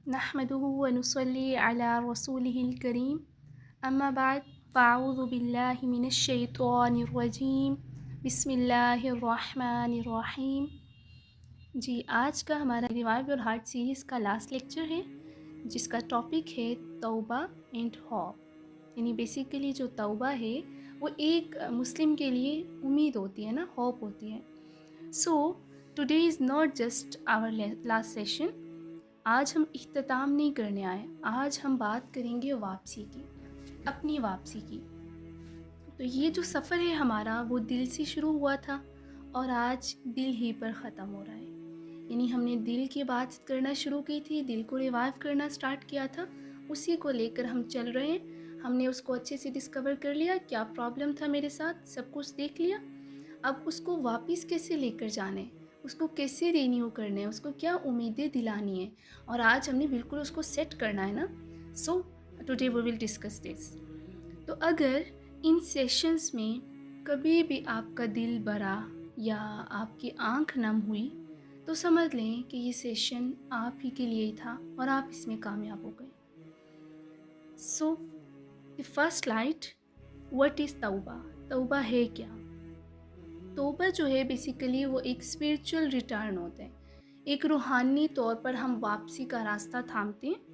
نحمده ونصلي على رسوله الكريم اما بعد فاعوذ باللہ من الشیطان الرجیم بسم اللہ الرحمن الرحیم۔ جی آج کا ہمارا ریوائو یور ہارٹ سیریز کا لاسٹ لیکچر ہے جس کا ٹاپک ہے توبہ اینڈ ہوپ، یعنی بیسیکلی جو توبہ ہے وہ ایک مسلم کے لیے امید ہوتی ہے نا، ہوپ ہوتی ہے۔ So today is not just our last session, آج ہم اختتام نہیں کرنے آئے، آج ہم بات کریں گے واپسی کی، اپنی واپسی کی۔ تو یہ جو سفر ہے ہمارا وہ دل سے شروع ہوا تھا اور آج دل ہی پر ختم ہو رہا ہے، یعنی ہم نے دل کی بات کرنا شروع کی تھی، دل کو ریوائیو کرنا سٹارٹ کیا تھا، اسی کو لے کر ہم چل رہے ہیں۔ ہم نے اس کو اچھے سے ڈسکور کر لیا، کیا پرابلم تھا میرے ساتھ، سب کچھ دیکھ لیا۔ اب اس کو واپس کیسے لے کر جانا ہے، اس کو کیسے رینیو کرنا ہے، اس کو کیا امیدیں دلانی ہے، اور آج ہم نے بالکل اس کو سیٹ کرنا ہے نا۔ So today we will discuss this. تو اگر ان سیشنز میں کبھی بھی آپ کا دل بھرا یا آپ کی آنکھ نم ہوئی تو سمجھ لیں کہ یہ سیشن آپ ہی کے لیے ہی تھا اور آپ اس میں کامیاب ہو گئے۔ So the first light, what is توبہ؟ توبہ ہے کیا؟ توبہ جو ہے بیسیکلی وہ ایک اسپریچول ریٹرن ہوتا ہے، ایک روحانی طور پر ہم واپسی کا راستہ تھامتے ہیں۔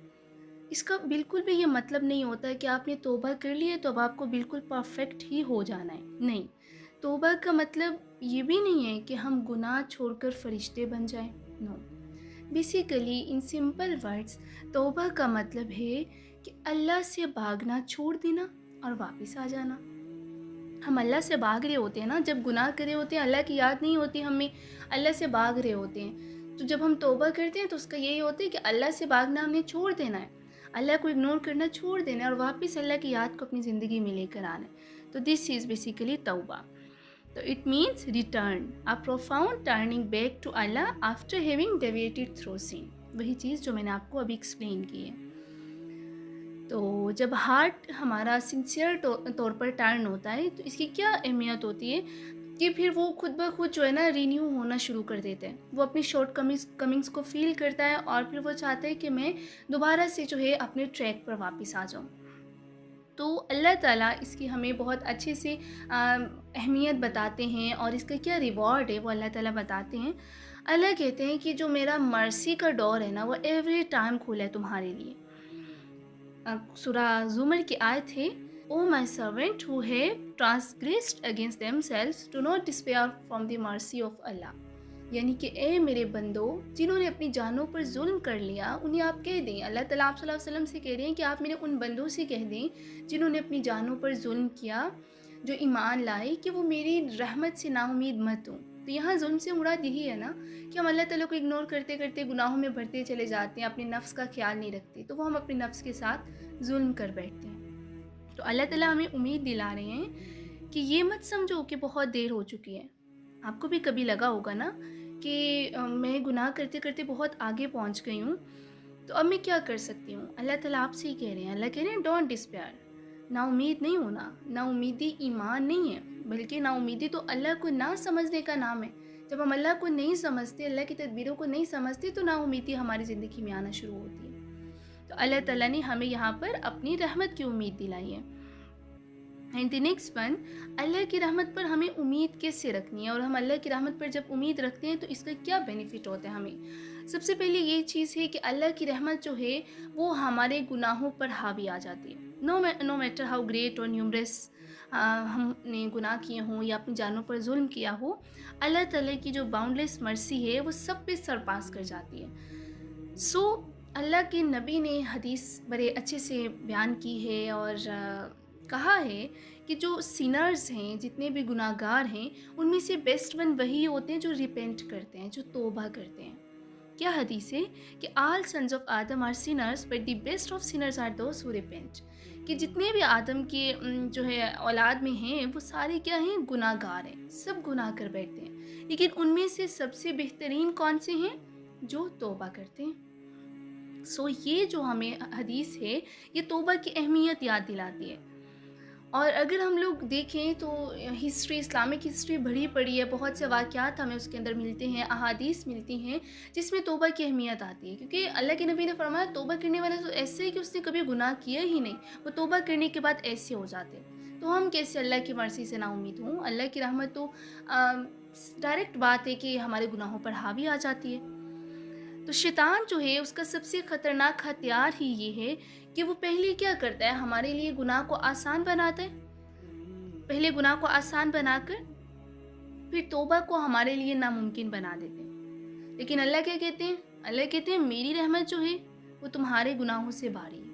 اس کا بالکل بھی یہ مطلب نہیں ہوتا ہے کہ آپ نے توبہ کر لی ہے تو اب آپ کو بالکل پرفیکٹ ہی ہو جانا ہے، نہیں۔ توبہ کا مطلب یہ بھی نہیں ہے کہ ہم گناہ چھوڑ کر فرشتے بن جائیں، نو۔ بیسیکلی ان سمپل ورڈز توبہ کا مطلب ہے کہ اللہ سے بھاگنا چھوڑ دینا اور واپس آ جانا۔ ہم اللہ سے بھاگ رہے ہوتے ہیں نا، جب گناہ کرے ہوتے ہیں اللہ کی یاد نہیں ہوتی ہمیں، اللہ سے بھاگ رہے ہوتے ہیں، تو جب ہم توبہ کرتے ہیں تو اس کا یہی ہوتا ہے کہ اللہ سے بھاگنا ہم نے چھوڑ دینا ہے، اللہ کو اگنور کرنا چھوڑ دینا ہے اور واپس اللہ کی یاد کو اپنی زندگی میں لے کر آنا ہے۔ تو دس از بیسیکلی توبہ۔ تو it means return, a profound turning back to Allah after having deviated through sin۔ وہی چیز جو میں نے آپ کو ابھی ایکسپلین کی ہے۔ تو جب ہارٹ ہمارا سنسیئر طور پر ٹرن ہوتا ہے تو اس کی کیا اہمیت ہوتی ہے کہ پھر وہ خود بخود جو ہے نا رینیو ہونا شروع کر دیتا ہے، وہ اپنی شارٹ کمنگس کو فیل کرتا ہے اور پھر وہ چاہتا ہے کہ میں دوبارہ سے جو ہے اپنے ٹریک پر واپس آ جاؤں۔ تو اللہ تعالیٰ اس کی ہمیں بہت اچھے سے اہمیت بتاتے ہیں اور اس کا کیا ریوارڈ ہے وہ اللہ تعالیٰ بتاتے ہیں۔ اللہ کہتے ہیں کہ جو میرا مرسی کا ڈور ہے نا وہ ایوری ٹائم کھلا ہے تمہارے لیے۔ سورہ زمر کی آیت ہے، O my servant who have transgressed against themselves, do not despair from the mercy of Allah۔ یعنی کہ اے میرے بندو جنہوں نے اپنی جانوں پر ظلم کر لیا انہیں آپ کہہ دیں، اللہ تعالیٰ آپ صلی اللہ علیہ وسلم سے کہہ رہے ہیں کہ آپ میرے ان بندوں سے کہہ دیں جنہوں نے اپنی جانوں پر ظلم کیا، جو ایمان لائے، کہ وہ میری رحمت سے نا امید مت ہوں۔ تو یہاں ظلم سے مراد یہی ہے نا کہ ہم اللہ تعالیٰ کو اگنور کرتے کرتے گناہوں میں بڑھتے چلے جاتے ہیں، اپنے نفس کا خیال نہیں رکھتے، تو وہ ہم اپنے نفس کے ساتھ ظلم کر بیٹھتے ہیں۔ تو اللہ تعالیٰ ہمیں امید دلا رہے ہیں کہ یہ مت سمجھو کہ بہت دیر ہو چکی ہے۔ آپ کو بھی کبھی لگا ہوگا نا کہ میں گناہ کرتے کرتے بہت آگے پہنچ گئی ہوں، تو اب میں کیا کر سکتی ہوں؟ اللہ تعالیٰ آپ سے ہی کہہ رہے ہیں، اللہ کہہ رہے ہیں ڈونٹ ڈسپیئر، نا امید نہیں ہونا۔ نا امیدی ایمان نہیں ہے، بلکہ نا امیدی تو اللہ کو نہ سمجھنے کا نام ہے۔ جب ہم اللہ کو نہیں سمجھتے، اللہ کی تدبیروں کو نہیں سمجھتے، تو نا امیدی ہماری زندگی میں آنا شروع ہوتی ہے۔ تو اللہ تعالیٰ نے ہمیں یہاں پر اپنی رحمت کی امید دلائی ہے۔ اینڈ دی نیکسٹ ون، اللہ کی رحمت پر ہمیں امید کیسے رکھنی ہے، اور ہم اللہ کی رحمت پر جب امید رکھتے ہیں تو اس کا کیا بینیفٹ ہوتا ہے ہمیں؟ سب سے پہلے یہ چیز ہے کہ اللہ کی رحمت جو ہے وہ ہمارے گناہوں پر حاوی آ جاتی ہے۔ نو میٹر ہاؤ گریٹ اور نیومرس ہم نے گناہ کیے ہوں یا اپنی جانوں پر ظلم کیا ہو، اللہ تعالیٰ کی جو باؤنڈلیس مرسی ہے وہ سب پہ سرپاس کر جاتی ہے۔ سو اللہ کے نبی نے حدیث بڑے اچھے سے بیان کی ہے اور کہا ہے کہ جو سینرز ہیں، جتنے بھی گناہ گار ہیں، ان میں سے بیسٹ ون وہی ہوتے ہیں جو ریپینٹ کرتے ہیں، جو توبہ کرتے ہیں۔ کیا حدیث ہے کہ all sons of Adam are sinners but the best of sinners are those who repent, کہ جتنے بھی آدم کے جو ہے اولاد میں ہیں وہ سارے کیا ہیں؟ گناہ گار ہیں، سب گناہ کر بیٹھتے ہیں، لیکن ان میں سے سب سے بہترین کون سے ہیں؟ جو توبہ کرتے ہیں۔ سو یہ جو ہمیں حدیث ہے یہ توبہ کی اہمیت یاد دلاتی ہے۔ اور اگر ہم لوگ دیکھیں تو ہسٹری، اسلامک ہسٹری بڑی پڑی ہے، بہت سے واقعات ہمیں اس کے اندر ملتے ہیں، احادیث ملتی ہیں جس میں توبہ کی اہمیت آتی ہے، کیونکہ اللہ کے نبی نے فرمایا توبہ کرنے والا تو ایسے ہے کہ اس نے کبھی گناہ کیا ہی نہیں، وہ توبہ کرنے کے بعد ایسے ہو جاتے ہیں۔ تو ہم کیسے اللہ کی مرضی سے نا امید ہوں؟ اللہ کی رحمت تو ڈائریکٹ بات ہے کہ ہمارے گناہوں پر حاوی آ جاتی ہے۔ تو شیطان جو ہے اس کا سب سے خطرناک ہتھیار ہی یہ ہے کہ وہ پہلے کیا کرتا ہے، ہمارے لیے گناہ کو آسان بناتا ہے، پہلے گناہ کو آسان بنا کر پھر توبہ کو ہمارے لیے ناممکن بنا دیتے ہیں۔ لیکن اللہ کیا کہتے ہیں؟ اللہ کہتے ہیں میری رحمت جو ہے وہ تمہارے گناہوں سے باری ہے۔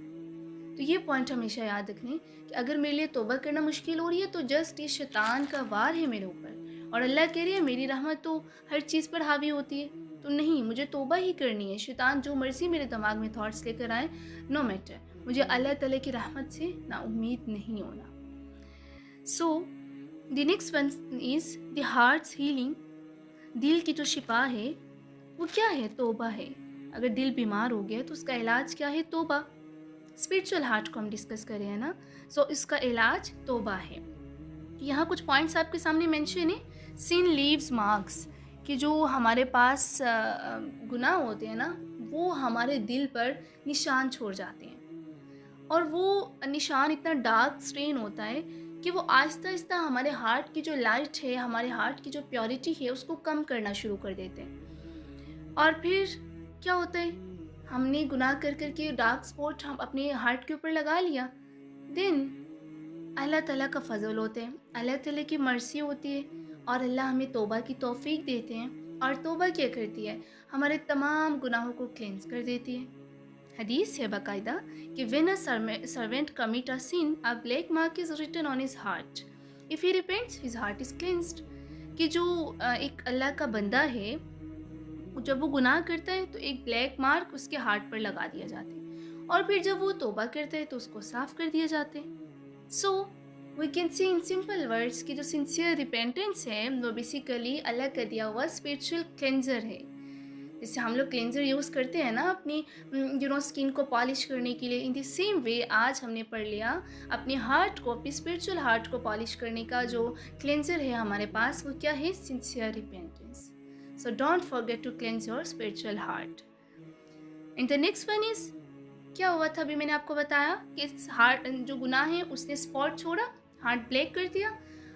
تو یہ پوائنٹ ہمیشہ یاد رکھیں کہ اگر میرے لیے توبہ کرنا مشکل ہو رہی ہے تو جسٹ یہ شیطان کا وار ہے میرے اوپر، اور اللہ کہہ رہی ہے میری رحمت تو ہر چیز پر حاوی ہوتی ہے، تو نہیں، مجھے توبہ ہی کرنی ہے۔ شیطان جو مرضی میرے دماغ میں تھاٹس لے کر آئیں، نو میٹر، مجھے اللہ تعالیٰ کی رحمت سے نا امید نہیں ہونا۔ So the next one is the hearts healing. دل کی جو شفا ہے وہ کیا ہے؟ توبہ ہے۔ اگر دل بیمار ہو گیا تو اس کا علاج کیا ہے؟ توبہ۔ اسپرچول ہارٹ کو ہم ڈسکس کریں ہیں نا، سو اس کا علاج توبہ ہے۔ یہاں کچھ پوائنٹس آپ کے سامنے مینشن ہیں۔ سن لیوز مارکس، کہ جو ہمارے پاس گناہ ہوتے ہیں نا وہ ہمارے دل پر نشان چھوڑ جاتے ہیں، اور وہ نشان اتنا ڈارک سٹین ہوتا ہے کہ وہ آہستہ آہستہ ہمارے ہارٹ کی جو لائٹ ہے، ہمارے ہارٹ کی جو پیورٹی ہے اس کو کم کرنا شروع کر دیتے ہیں۔ اور پھر کیا ہوتا ہے، ہم نے گناہ کر کر کے ڈارک سپاٹ ہم اپنے ہارٹ کے اوپر لگا لیا، دین اللہ تعالیٰ کا فضل ہوتے ہیں، اللہ تعالیٰ کی مرضی ہوتی ہے، اور اللہ ہمیں توبہ کی توفیق دیتے ہیں، اور توبہ کیا کرتی ہے؟ ہمارے تمام گناہوں کو کلینز کر دیتی ہے۔ حدیث ہے باقاعدہ کہ when a servant commit a sin, a black mark is written on his heart. If he repents, his heart is cleansed. کہ جو ایک اللہ کا بندہ ہے جب وہ گناہ کرتا ہے تو ایک بلیک مارک اس کے ہارٹ پر لگا دیا جاتا ہے، اور پھر جب وہ توبہ کرتا ہے تو اس کو صاف کر دیا جاتا ہے۔ So we can see in simple words کہ جو سنسیئر ریپینٹنس ہے وہ بیسیکلی اللہ کا دیا ہوا اسپرچل کلینزر ہے۔ جیسے ہم لوگ کلینزر یوز کرتے ہیں نا اپنی اسکن کو پالش کرنے کے لیے، ان دی سیم وے آج ہم نے پڑھ لیا اپنے ہارٹ کو، اپنی اسپرچل ہارٹ کو پالش کرنے کا جو کلینزر ہے ہمارے پاس وہ کیا ہے؟ Sincere repentance. So don't forget to cleanse your spiritual heart. And the next one is کیا ہوا تھا؟ ابھی میں نے آپ کو بتایا کہ ہارٹ جو گناہ ہے اس نے اسپاٹ چھوڑا، ہارٹ بلیک کر دیا،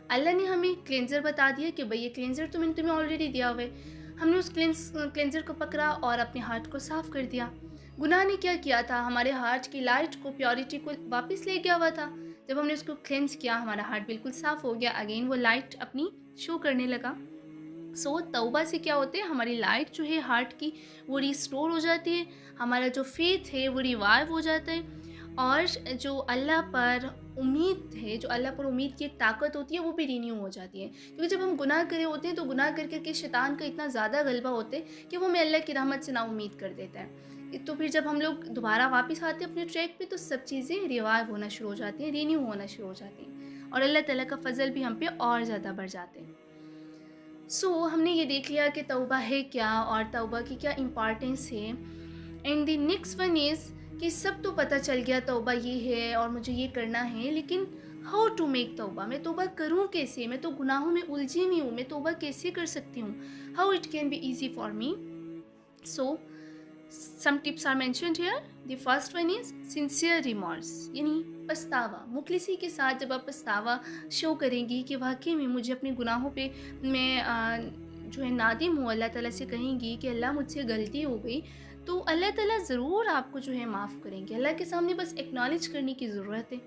اللہ نے ہمیں کلینزر بتا دیا کہ بھئی یہ کلینزر تو میں نے تمہیں آلریڈی دیا ہوا ہے۔ ہم نے اس کلینزر کو پکڑا اور اپنے ہارٹ کو صاف کر دیا۔ گناہ نے کیا کیا تھا؟ ہمارے ہارٹ کی لائٹ کو، پیورٹی کو واپس لے گیا ہوا تھا۔ جب ہم نے اس کو کلینز کیا ہمارا ہارٹ بالکل صاف ہو گیا، اگین وہ لائٹ اپنی شو کرنے لگا۔ سو توبہ سے کیا ہوتے ہیں؟ ہماری لائٹ جو ہے ہارٹ کی وہ ریسٹور ہو جاتی ہے، ہمارا جو فیتھ ہے وہ ریوائیو ہو جاتا ہے، اور جو اللہ پر امید ہے، جو اللہ پر امید کی ایک طاقت ہوتی ہے وہ بھی رینیو ہو جاتی ہے۔ کیونکہ جب ہم گناہ کرے ہوتے ہیں تو گناہ کر کر کے شیطان کا اتنا زیادہ غلبہ ہوتا ہے کہ وہ ہمیں اللہ کی رحمت سے نا امید کر دیتا ہے۔ تو پھر جب ہم لوگ دوبارہ واپس آتے ہیں اپنے ٹریک پہ تو سب چیزیں ریوائیو ہونا شروع ہو جاتی ہیں، رینیو ہونا شروع ہو جاتی ہیں، اور اللہ تعالیٰ کا فضل بھی ہم پہ اور زیادہ بڑھ جاتے ہیں۔ سو ہم نے یہ دیکھ لیا کہ توبہ ہے کیا اور توبہ کی کیا امپارٹنس ہے۔ اینڈ دی نیکسٹ ون از کہ سب تو پتہ چل گیا توبہ یہ ہے اور مجھے یہ کرنا ہے، لیکن ہاؤ ٹو میک توبہ، میں توبہ کروں کیسے؟ میں تو گناہوں میں الجھی ہوئی ہوں، میں توبہ کیسے کر سکتی ہوں؟ How it can be easy for me? So some tips are mentioned here. The first one is sincere remorse، یعنی پچھتاوا، مخلصی کے ساتھ جب آپ پچھتاوا شو کریں گی کہ واقعی میں مجھے اپنے گناہوں پہ میں جو ہے نادم ہوں، اللہ تعالیٰ سے کہیں گی کہ اللہ مجھ سے غلطی ہو گئی، تو اللہ تعالیٰ ضرور آپ کو جو ہے معاف کریں گے۔ اللہ کے سامنے بس ایکنالج کرنے کی ضرورت ہے۔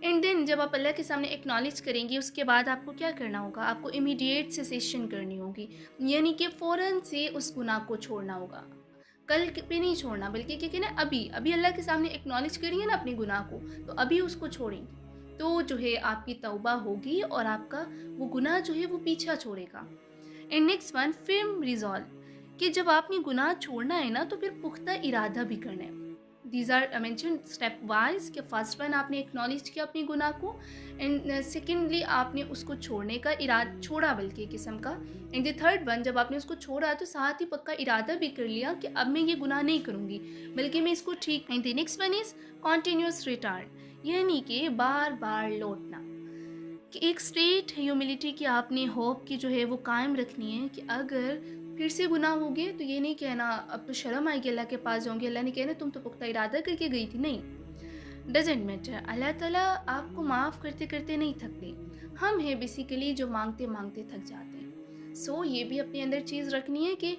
اینڈ دین جب آپ اللہ کے سامنے ایکنالج کریں گے اس کے بعد آپ کو کیا کرنا ہوگا؟ آپ کو امیڈیٹ سیسیشن کرنی ہوگی، یعنی کہ فوراً سے اس گناہ کو چھوڑنا ہوگا، کل پہ نہیں چھوڑنا، بلکہ کیا کہنا، ابھی اللہ کے سامنے ایکنالج کریے نا اپنے گناہ کو، تو ابھی اس کو چھوڑیں تو جو ہے آپ کی توبہ ہوگی اور آپ کا وہ گناہ جو ہے وہ پیچھا چھوڑے گا۔ And next one, firm resolve, کہ جب آپ نے گناہ چھوڑنا ہے نا تو پھر پختہ ارادہ بھی کرنا ہے۔ These are mentioned step wise, کہ فرسٹ ون آپ نے ایکنالج کیا اپنے گناہ کو، اینڈ سیکنڈلی آپ نے اس کو چھوڑنے کا چھوڑا بلکہ قسم کا، اینڈ دی تھرڈ ون جب آپ نے اس کو چھوڑا تو ساتھ ہی پکا ارادہ بھی کر لیا کہ اب میں یہ گناہ نہیں کروں گی بلکہ میں اس کو ٹھیک۔ And the next one is continuous return, یعنی کہ بار بار لوٹنا، کہ ایک اسٹریٹ ہیوملٹی کی آپ نے ہوپ کی جو ہے وہ قائم رکھنی ہے کہ اگر پھر سے گناہ ہو گئے تو یہ نہیں کہنا اب تو شرم آئے گی اللہ کے پاس جاؤں گی، اللہ نے کہنا تم تو پختہ ارادہ کر کے گئی تھی. نہیں، ڈزنٹ میٹر، اللہ تعالیٰ آپ کو معاف کرتے کرتے نہیں تھکتے، ہم ہیں بیسیکلی جو مانگتے مانگتے تھک جاتے ہیں. سو یہ بھی اپنے اندر چیز رکھنی ہے کہ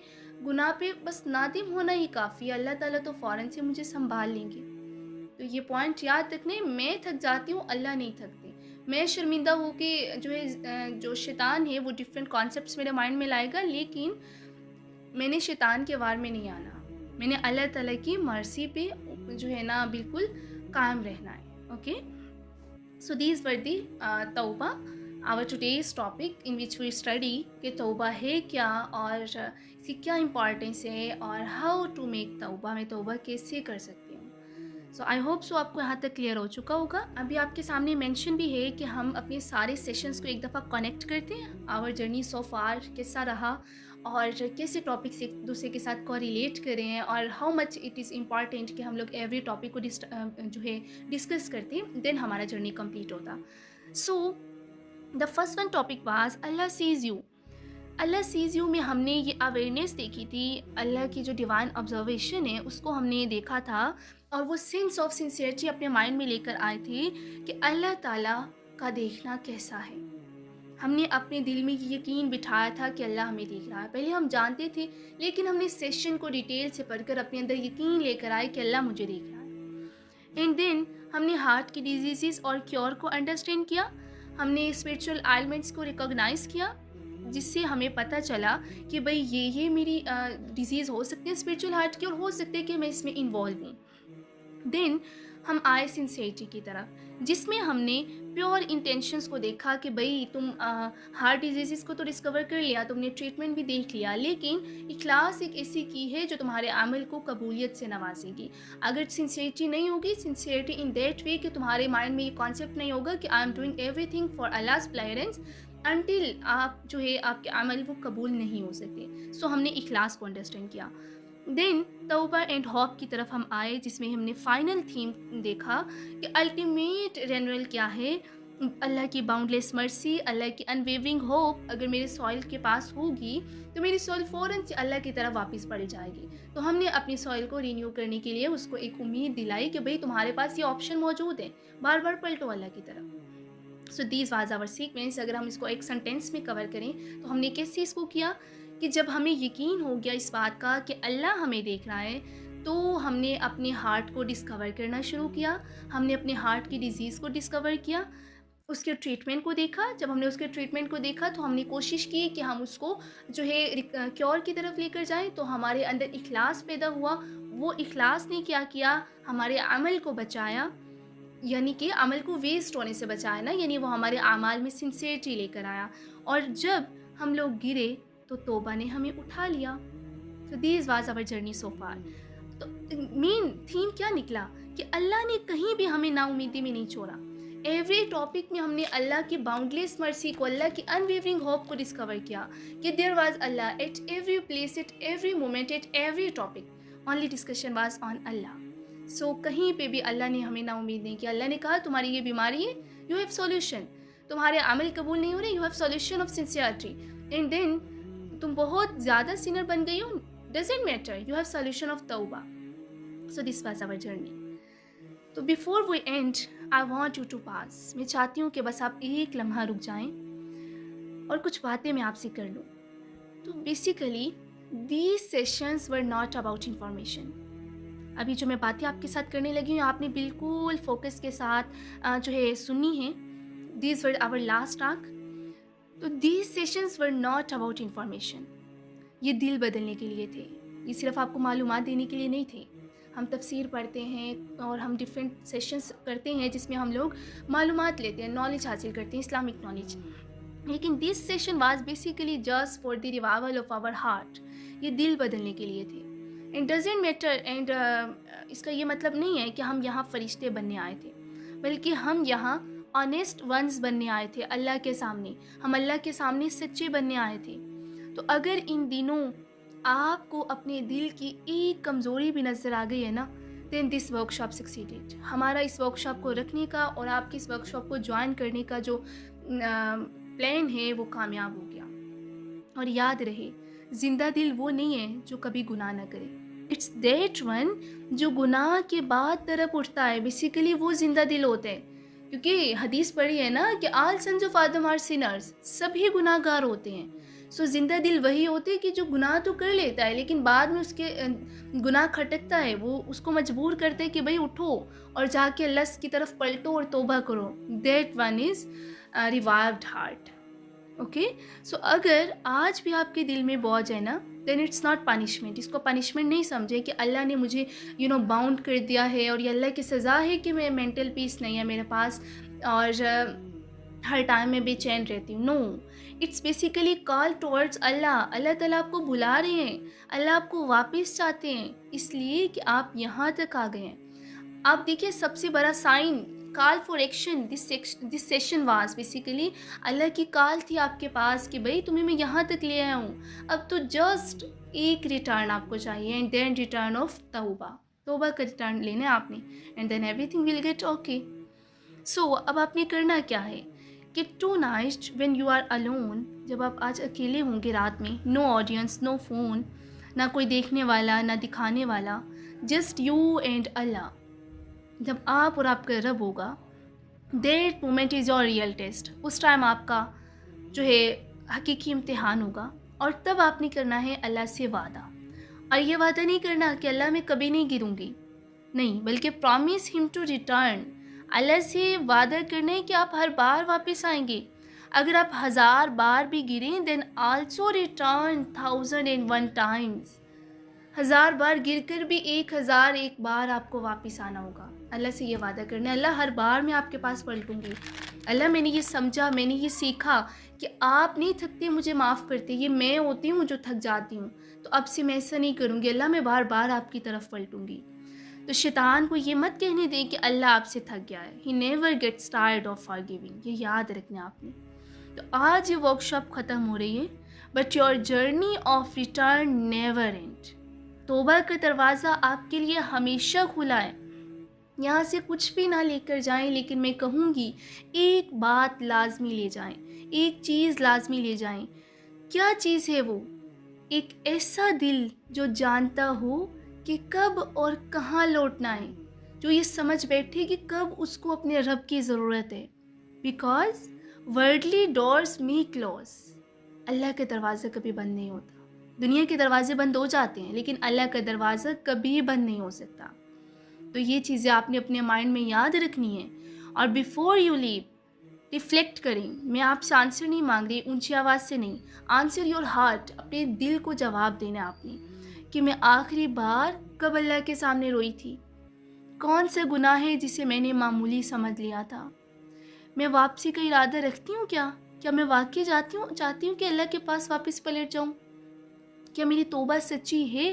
گناہ پہ بس نادم ہونا ہی کافی ہے، اللہ تعالیٰ تو فوراً سے مجھے سنبھال لیں گے. تو یہ پوائنٹ یاد رکھنے، میں تھک جاتی ہوں، اللہ نہیں تھکتے. میں شرمندہ ہو کے جو ہے جو شیطان ہے وہ ڈفرینٹ کانسیپٹس میرے مائنڈ میں لائے گا، لیکن میں نے شیطان کے وار میں نہیں آنا، میں نے اللہ تعالیٰ کی مرضی پہ جو ہے نا بالکل قائم رہنا ہے. اوکے، سو دیز ور دی توبہ our today's topic in which we study کہ توبہ ہے کیا اور اس کی کیا امپورٹنس ہے اور how to make توبہ، میں توبہ کیسے کر سکتی ہوں. سو آئی ہوپ سو آپ کو یہاں تک کلیئر ہو چکا ہوگا. ابھی آپ کے سامنے مینشن بھی ہے کہ ہم اپنے سارے سیشنز کو ایک دفعہ کنیکٹ کرتے ہیں، آور جرنی سو فار کیسا رہا اور کیسے ٹاپکس ایک دوسرے کے ساتھ کوریلیٹ کریں اور how much it is important کہ ہم لوگ ایوری ٹاپک کو جو ہے ڈسکس کرتے ہیں، دین ہمارا جرنی کمپلیٹ ہوتا. So the first one topic was Allah sees you. Allah sees you میں ہم نے یہ اویئرنیس دیکھی تھی، اللہ کی جو ڈیوائن آبزرویشن ہے اس کو ہم نے دیکھا تھا اور وہ سینس آف سنسیئرٹی اپنے مائنڈ میں لے کر آئے تھے کہ اللہ تعالیٰ کا دیکھنا کیسا ہے. ہم نے اپنے دل میں یہ یقین بٹھایا تھا کہ اللہ ہمیں دیکھ رہا ہے. پہلے ہم جانتے تھے لیکن ہم نے سیشن کو ڈیٹیل سے پڑھ کر اپنے اندر یقین لے کر آئے کہ اللہ مجھے دیکھ رہا ہے. اینڈ دین ہم نے ہارٹ کی ڈیزیزز اور کیور کو انڈرسٹینڈ کیا، ہم نے اسپریچول ایلیمنٹس کو ریکگنائز کیا جس سے ہمیں پتہ چلا کہ بھئی یہ میری ڈیزیز ہو سکتی ہے اسپریچول ہارٹ کی اور ہو سکتے ہے کہ میں اس میں انوالو ہوں. دین ہم آئے سنسیئرٹی کی طرف جس میں ہم نے پیور انٹینشنس کو دیکھا کہ بھئی تم ہارٹ ڈیزیزز کو تو ڈسکور کر لیا، تم نے ٹریٹمنٹ بھی دیکھ لیا، لیکن اخلاص ایک ایسی کی ہے جو تمہارے عمل کو قبولیت سے نوازے گی. اگر سنسیئرٹی نہیں ہوگی، سنسیئرٹی ان دیٹ وے کہ تمہارے مائنڈ میں یہ کانسیپٹ نہیں ہوگا کہ I am doing every thing for Allah's clearance until آپ جو ہے آپ کے عمل وہ قبول نہیں ہو سکتے. سو ہم نے اخلاص کو انڈرسٹینڈ کیا. دین توبہ اینڈ ہوپ کی طرف ہم آئے جس میں ہم نے فائنل تھیم دیکھا کہ الٹیمیٹ رینول کیا ہے، اللہ کی باؤنڈ لیس مرسی، اللہ کی انویورنگ ہوپ. اگر میرے سوئل کے پاس ہوگی تو میری سوئل فوراً سے اللہ کی طرف واپس پلٹ جائے گی. تو ہم نے اپنی سوئل کو رینیو کرنے کے لیے اس کو ایک امید دلائی کہ بھئی تمہارے پاس یہ آپشن موجود ہے، بار بار پلٹو اللہ کی طرف. So these was our sequence. اگر ہم اس کو ایک سنٹینس میں کور کریں تو ہم نے کس چیز کو کیا کہ جب ہمیں یقین ہو گیا اس بات کا کہ اللہ ہمیں دیکھ رہا ہے تو ہم نے اپنے ہارٹ کو ڈسکور کرنا شروع کیا، ہم نے اپنے ہارٹ کی ڈیزیز کو ڈسکور کیا، اس کے ٹریٹمنٹ کو دیکھا. جب ہم نے اس کے ٹریٹمنٹ کو دیکھا تو ہم نے کوشش کی کہ ہم اس کو جو ہے کیور کی طرف لے کر جائیں. تو ہمارے اندر اخلاص پیدا ہوا. وہ اخلاص نے کیا کیا، ہمارے عمل کو بچایا، یعنی کہ عمل کو ویسٹ ہونے سے بچایا نا، یعنی وہ ہمارے اعمال میں سنسیئرٹی لے کر آیا. اور جب ہم لوگ گرے تو توبہ نے ہمیں اٹھا لیا. So this was our journey so far. تو مین تھیم کیا نکلا کہ اللہ نے کہیں بھی ہمیں نا امیدی میں نہیں چھوڑا. ایوری ٹاپک میں ہم نے اللہ کی باؤنڈ لیس مرسی کو، اللہ کی انویورنگ ہوپ کو ڈسکور کیا کہ there was Allah at every place, at every moment, at every topic. Only discussion was on Allah. So کہیں پہ بھی اللہ نے ہمیں نا امید نہیں کیا. اللہ نے کہا تمہاری یہ بیماری ہے، یو ہیو سولوشن. تمہارے عمل قبول نہیں ہو رہے، you have solution of sincerity. And then تم بہت زیادہ سینر بن گئی ہو، doesn't matter, you have solution of توبہ. So this was our journey. تو before we end I want you to pass, میں چاہتی ہوں کہ بس آپ ایک لمحہ رک جائیں اور کچھ باتیں میں آپ سے کر لوں. تو basically these sessions were not about information. ابھی جو میں باتیں آپ کے ساتھ کرنے لگی ہوں آپ نے بالکل فوکس کے ساتھ جو ہے سنی ہیں. These were our last talk. تو these sessions were not about information. یہ دل بدلنے کے لیے تھے، یہ صرف آپ کو معلومات دینے کے لیے نہیں تھے. ہم تفسیر پڑھتے ہیں اور ہم ڈفرینٹ سیشنز کرتے ہیں جس میں ہم لوگ معلومات لیتے ہیں، نالج حاصل کرتے ہیں، اسلامک نالج. لیکن this session was basically just for the revival of our heart. یہ دل بدلنے کے لیے تھے. اینڈ ڈزنٹ میٹر، اینڈ اس کا یہ مطلب نہیں ہے کہ ہم یہاں فرشتے بننے آئے تھے، بلکہ ہم یہاں آنیسٹ ونز بننے آئے تھے. اللہ کے سامنے ہم اللہ کے سامنے سچے بننے آئے تھے. تو اگر ان دنوں آپ کو اپنے دل کی ایک کمزوری بھی نظر آ گئی ہے نا، دین دس ورک شاپ سکسیڈیڈ. ہمارا اس ورک شاپ کو رکھنے کا اور آپ کی اس ورک شاپ کو جوائن کرنے کا جو پلان ہے وہ کامیاب ہو گیا. اور یاد رہے زندہ دل وہ نہیں ہے جو کبھی گناہ نہ کرے. اٹس دیٹ ون جو گناہ کے بعد طرف اٹھتا ہے، بیسیکلی وہ زندہ دل ہوتا ہے. کیونکہ حدیث پڑھی ہے نا کہ all sons of Adam are سینرز، سبھی گناہ گار ہوتے ہیں. سو زندہ دل وہی ہوتے کہ جو گناہ تو کر لیتا ہے لیکن بعد میں اس کے گناہ کھٹکتا ہے، وہ اس کو مجبور کرتے کہ بھئی اٹھو اور جا کے اللہ کی طرف پلٹو اور توبہ کرو. That one is revived heart. Okay, so اگر آج بھی آپ کے دل میں بوجھ ہے نا، دین اٹس ناٹ پنشمنٹ. اس کو پنشمنٹ نہیں سمجھے کہ اللہ نے مجھے باؤنڈ کر دیا ہے اور یہ اللہ کی سزا ہے کہ میں مینٹل پیس نہیں ہے میرے پاس اور ہر ٹائم میں بے چین رہتی ہوں. نو، اٹس بیسیکلی کال ٹورڈز اللہ. اللہ تعالیٰ آپ کو بلا رہے ہیں، اللہ آپ کو واپس چاہتے ہیں اس لیے کہ آپ یہاں تک آ گئے ہیں. آپ دیکھیں سب سے بڑا sign call for action this session was basically Allah کی کال تھی آپ کے پاس کہ بھئی تمہیں میں یہاں تک لے آیا ہوں. اب تو جسٹ ایک ریٹرن آپ کو چاہیے، اینڈ دین ریٹرن آف توبہ کا ریٹرن لینا ہے آپ نے، and then everything will get okay. So اب آپ نے کرنا کیا ہے کہ tonight when you are alone, جب آپ آج اکیلے ہوں گے رات میں، نو آڈینس، نو فون، نہ کوئی دیکھنے والا نہ دکھانے والا، جسٹ یو اینڈ اللہ. جب آپ اور آپ کا رب ہوگا، that moment is your real test. اس ٹائم آپ کا جو ہے حقیقی امتحان ہوگا. اور تب آپ نے کرنا ہے اللہ سے وعدہ. اور یہ وعدہ نہیں کرنا کہ اللہ میں کبھی نہیں گروں گی، نہیں، بلکہ پرامس ہم ٹو ریٹرن. اللہ سے وعدہ کرنا ہے کہ آپ ہر بار واپس آئیں گے. اگر آپ 1000 بار بھی گریں دین آلسو ریٹرن 1001 ٹائمز. 1000 بار گر کر بھی 1001 بار آپ کو واپس آنا ہوگا. اللہ سے یہ وعدہ کرنا ہے، اللہ ہر بار میں آپ کے پاس پلٹوں گی. اللہ میں نے یہ سمجھا، میں نے یہ سیکھا کہ آپ نہیں تھکتے، مجھے معاف کرتے، یہ میں ہوتی ہوں جو تھک جاتی ہوں. تو اب سے میں ایسا نہیں کروں گی، اللہ میں بار بار آپ کی طرف پلٹوں گی. تو شیطان کو یہ مت کہنے دیں کہ اللہ آپ سے تھک گیا ہے. He never gets tired of forgiving. یہ یاد رکھنا آپ نے. تو آج یہ ورک شاپ ختم ہو رہی ہے، but your journey of return never and. توبہ کا دروازہ آپ کے لیے ہمیشہ کھلا ہے. یہاں سے کچھ بھی نہ لے کر جائیں، لیکن میں کہوں گی ایک بات لازمی لے جائیں، ایک چیز لازمی لے جائیں. کیا چیز ہے وہ؟ ایک ایسا دل جو جانتا ہو کہ کب اور کہاں لوٹنا ہے، جو یہ سمجھ بیٹھے کہ کب اس کو اپنے رب کی ضرورت ہے. Because ورڈلی doors may close. اللہ کا دروازہ کبھی بند نہیں ہوتا. دنیا کے دروازے بند ہو جاتے ہیں لیکن اللہ کا دروازہ کبھی بند نہیں ہو سکتا. تو یہ چیزیں آپ نے اپنے مائنڈ میں یاد رکھنی ہے. اور بیفور یو لیو ریفلیکٹ کریں. میں آپ سے آنسر نہیں مانگ رہی، اونچی آواز سے نہیں. Answer your heart. اپنے دل کو جواب دینا آپ نے کہ میں آخری بار کب اللہ کے سامنے روئی تھی، کون سا گناہ ہے جسے میں نے معمولی سمجھ لیا تھا. میں واپسی کا ارادہ رکھتی ہوں کیا میں واقعی چاہتی ہوں کہ اللہ کے پاس واپس پلٹ جاؤں؟ کیا میری توبہ سچی ہے؟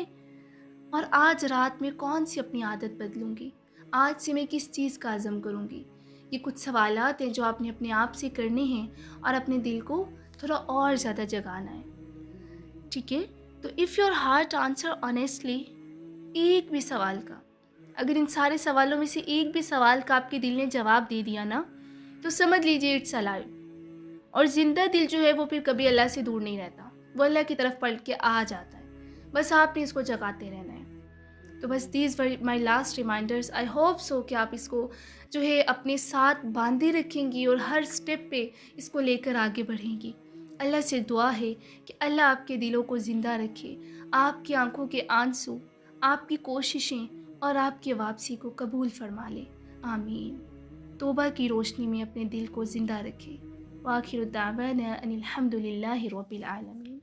اور آج رات میں کون سی اپنی عادت بدلوں گی؟ آج سے میں کس چیز کا عزم کروں گی؟ یہ کچھ سوالات ہیں جو آپ نے اپنے آپ سے کرنے ہیں اور اپنے دل کو تھوڑا اور زیادہ جگانا ہے. ٹھیک ہے؟ تو if your heart answer honestly ایک بھی سوال کا، اگر ان سارے سوالوں میں سے ایک بھی سوال کا آپ کے دل نے جواب دے دیا نا، تو سمجھ لیجیے اٹس الائیو. اور زندہ دل جو ہے وہ پھر کبھی اللہ سے دور نہیں رہتا، وہ اللہ کی طرف پلٹ کے آ جاتا ہے. بس آپ نے اس کو جگاتے رہنا ہے. تو بس these were my last reminders. I hope so کہ آپ اس کو جو ہے اپنے ساتھ باندھے رکھیں گی اور ہر سٹیپ پہ اس کو لے کر آگے بڑھیں گی. اللہ سے دعا ہے کہ اللہ آپ کے دلوں کو زندہ رکھے، آپ کی آنکھوں کے آنسو، آپ کی کوششیں اور آپ کی واپسی کو قبول فرما لے. آمین. توبہ کی روشنی میں اپنے دل کو زندہ رکھے. وآخر دعوانا ان الحمد للہ رب العالمین.